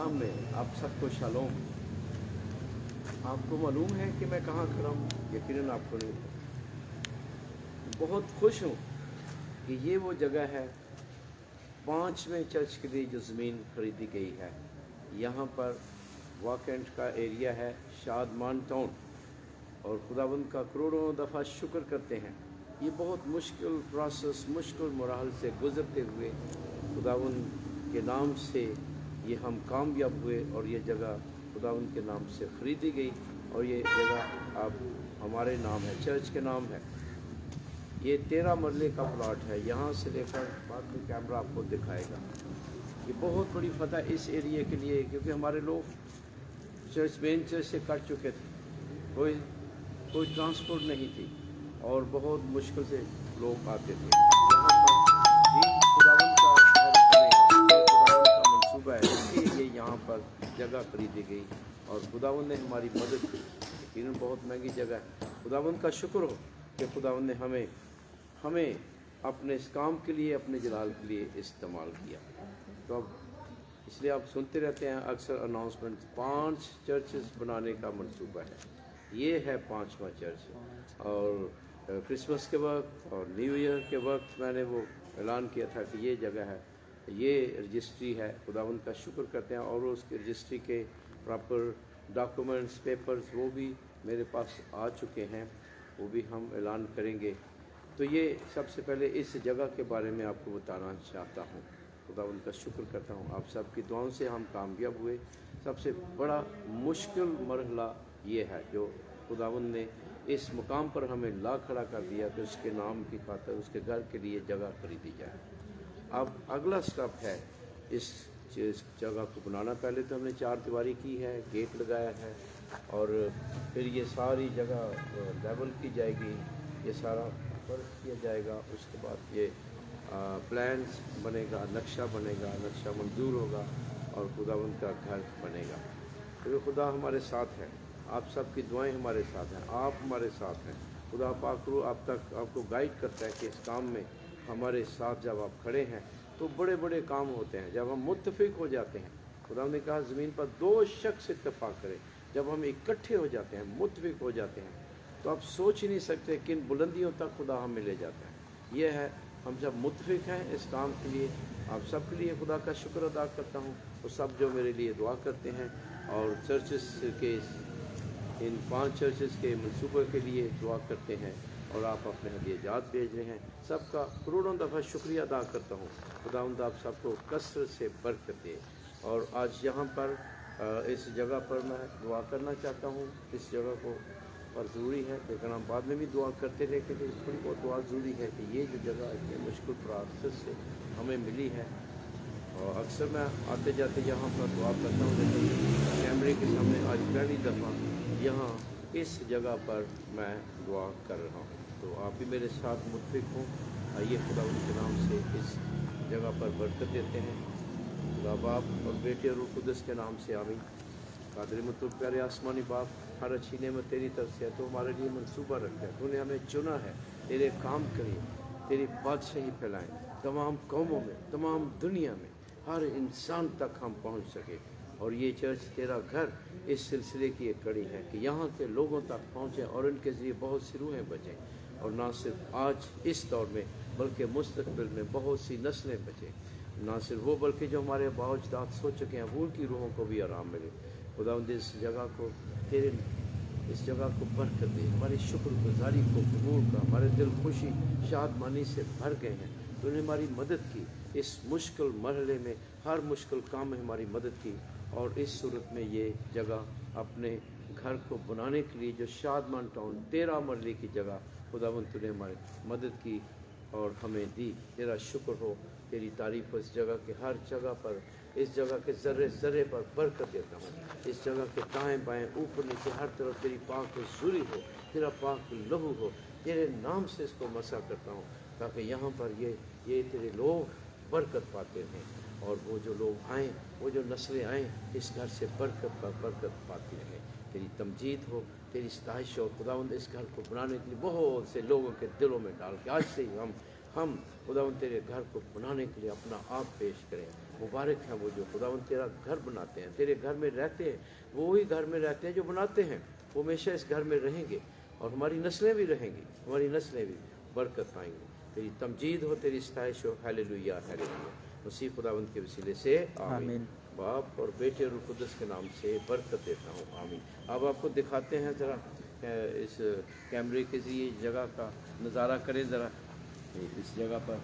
नाम में आप सबको शालोम। आपको मालूम है कि मैं कहाँ खड़ा हूँ? यकीनन आपको नहीं पता। बहुत खुश हूँ कि ये वो जगह है 5वें चर्च के लिए जो ज़मीन खरीदी गई है। यहाँ पर वाकेंट का एरिया है, शादमान टाउन, और खुदावंद का करोड़ों दफ़ा शुक्र करते हैं। ये बहुत मुश्किल प्रोसेस, मुश्किल मराहल से गुज़रते हुए खुदावंद के नाम से ये हम कामयाब हुए और ये जगह खुदावंद के नाम से ख़रीदी गई और ये जगह अब हमारे नाम है, चर्च के नाम है। ये 13 मरले का प्लॉट है। यहाँ से लेकर बाद में कैमरा आपको दिखाएगा। ये बहुत बड़ी फतह इस एरिया के लिए, क्योंकि हमारे लोग चर्च मेन चर्च से कट चुके थे, कोई ट्रांसपोर्ट नहीं थी और बहुत मुश्किल से लोग आते थे। यहाँ पर भी खुदावंद का मंसूबा है, इसलिए ये यहाँ पर जगह खरीदी गई और खुदावंद ने हमारी मदद की। यकीनन बहुत महंगी जगह है। खुदावंद का शुक्र हो कि खुदावंद ने हमें अपने इस काम के लिए, अपने जलाल के लिए इस्तेमाल किया। तो अब इसलिए आप सुनते रहते हैं अक्सर अनाउंसमेंट, 5 चर्चेस बनाने का मंसूबा है। ये है 5वां चर्च। और क्रिसमस के वक्त और न्यू ईयर के वक्त मैंने वो ऐलान किया था कि ये जगह है, ये रजिस्ट्री है। खुदावंद का शुक्र करते हैं और उसकी रजिस्ट्री के प्रॉपर डॉक्यूमेंट्स, पेपर्स वो भी मेरे पास आ चुके हैं, वो भी हम ऐलान करेंगे। तो ये सबसे पहले इस जगह के बारे में आपको बताना चाहता हूँ। खुदावंद का शुक्र करता हूँ, आप सबकी दुआओं से हम कामयाब हुए। सबसे बड़ा मुश्किल मरहला ये है जो खुदावंद ने इस मुकाम पर हमें ला खड़ा कर दिया कि उसके नाम की खातिर उसके घर के लिए जगह खरीदी जाए। अब अगला स्टेप है इस जगह को बनाना। पहले तो हमने 4 दीवारी की है, गेट लगाया है और फिर ये सारी जगह लेवल की जाएगी, ये सारा फर्श किया जाएगा। उसके बाद ये प्लान्स बनेगा, नक्शा बनेगा, नक्शा मंजूर होगा और खुदावंद का घर बनेगा। तो खुदा हमारे साथ है, आप सबकी दुआएं हमारे साथ हैं, आप हमारे साथ हैं। खुदा पाक रूह आप तक आपको गाइड करता है कि इस काम में हमारे साथ जब आप खड़े हैं तो बड़े बड़े काम होते हैं। जब हम मुत्तफिक हो जाते हैं, खुदा ने कहा ज़मीन पर 2 शख्स इत्तेफाक करें। जब हम इकट्ठे हो जाते हैं, मुत्तफिक हो जाते हैं, तो आप सोच ही नहीं सकते किन बुलंदियों तक खुदा हमें ले जाता है। ये है, हम जब मुत्तफिक हैं इस काम के लिए। आप सब के लिए खुदा का शुक्र अदा करता हूँ, वो सब जो मेरे लिए दुआ करते हैं और चर्चेस के इन 5 चर्चेस के मंसूबे के लिए दुआ करते हैं और आप अपने हदीयात भेज रहे हैं। सबका करोड़ों दफ़ा शुक्रिया अदा करता हूँ। खुदावंद आप सबको कसरत से बरकत दे। और आज यहाँ पर इस जगह पर मैं दुआ करना चाहता हूँ। इस जगह को पर ज़रूरी है, लेकिन हम बाद में भी दुआ करते रहे कि थोड़ी बहुत दुआ ज़रूरी है कि ये जो जगह इतने मुश्किल प्रोसेस से हमें मिली है। और अक्सर मैं आते जाते यहाँ पर दुआ करता हूँ, लेकिन कैमरे के सामने आज पहली दफ़ा यहाँ इस जगह पर मैं दुआ कर रहा हूँ। तो आप भी मेरे साथ मुत्तफिक हों। आइए खुदा के नाम से इस जगह पर बरकत देते हैं। खुदा बाप और बेटे और रूह कुद्दस के नाम से आमीन। कादिर मुतलब प्यारे आसमानी बाप, हर अच्छी नेमत तेरी तरफ से है। तो हमारे लिए मंसूबा रखा है, तूने हमें चुना है, तेरे काम करिए, तेरी बादशाही फैलाएं तमाम कौमों में, तमाम दुनिया में, हर इंसान तक हम पहुँच सके। और ये चर्च तेरा घर इस सिलसिले की एक कड़ी है कि यहाँ के लोगों तक पहुँचें और इनके ज़रिए बहुत सी रूहें बचें। और ना सिर्फ आज इस दौर में बल्कि मुस्तक़बिल में बहुत सी नस्लें बचें। ना सिर्फ वो बल्कि जो हमारे आबा अजदाद सो चुके हैं वो उनकी रूहों को भी आराम मिले। खुदावंद इस जगह को तेरे इस जगह को बरकत दे, हमारी शुक्रगुजारी को कबूल कर। हमारे दिल खुशी शादमानी से भर गए हैं। तूने हमारी मदद की इस मुश्किल मरहले में, हर मुश्किल काम में हमारी मदद की। और इस सूरत में ये जगह अपने घर को बनाने के लिए जो शादमान टाउन 13 मरले की जगह खुदावंद तूने हमारी मदद की और हमें दी। तेरा शुक्र हो, तेरी तारीफ़ इस जगह के हर जगह पर, इस जगह के ज़र्रे ज़र्रे पर बरकत देता हूँ। इस जगह के दाएं बाएं ऊपर नीचे हर तरफ तेरी पाक हुज़ूरी हो, तेरा पाक लहू हो। तेरे नाम से इसको मसा करता हूँ ताकि यहाँ पर ये तेरे लोग बरकत पाते रहें। और वो जो लोग आएँ, वो जो नस्लें आएँ, इस घर से बरकत पर बरकत पाती रहें। तेरी तमजीद हो, तेरी सताइश हो। खुदावंद इस घर को बनाने के लिए बहुत से लोगों के दिलों में डाल के आज से ही हम खुदावंद तेरे घर को बनाने के लिए अपना आप पेश करें। مبارک ہیں وہ جو خداوند تیرا گھر بناتے ہیں، تیرے گھر میں رہتے ہیں، وہ وہی گھر میں رہتے ہیں جو بناتے ہیں، وہ ہمیشہ اس گھر میں رہیں گے اور ہماری نسلیں بھی رہیں گی، ہماری نسلیں بھی برکت پائیں گی۔ تیری تمجید ہو، تیری ستائش ہو، ہیلیلویا ہیلیلویا۔ مسیح خداوند کے وسیلے سے آمین۔ باپ اور بیٹے اور روح القدس کے نام سے برکت دیتا ہوں، آمین۔ اب آپ کو دکھاتے ہیں ذرا اس کیمرے کے ذریعے جگہ کا نظارہ کریں ذرا، اس جگہ پر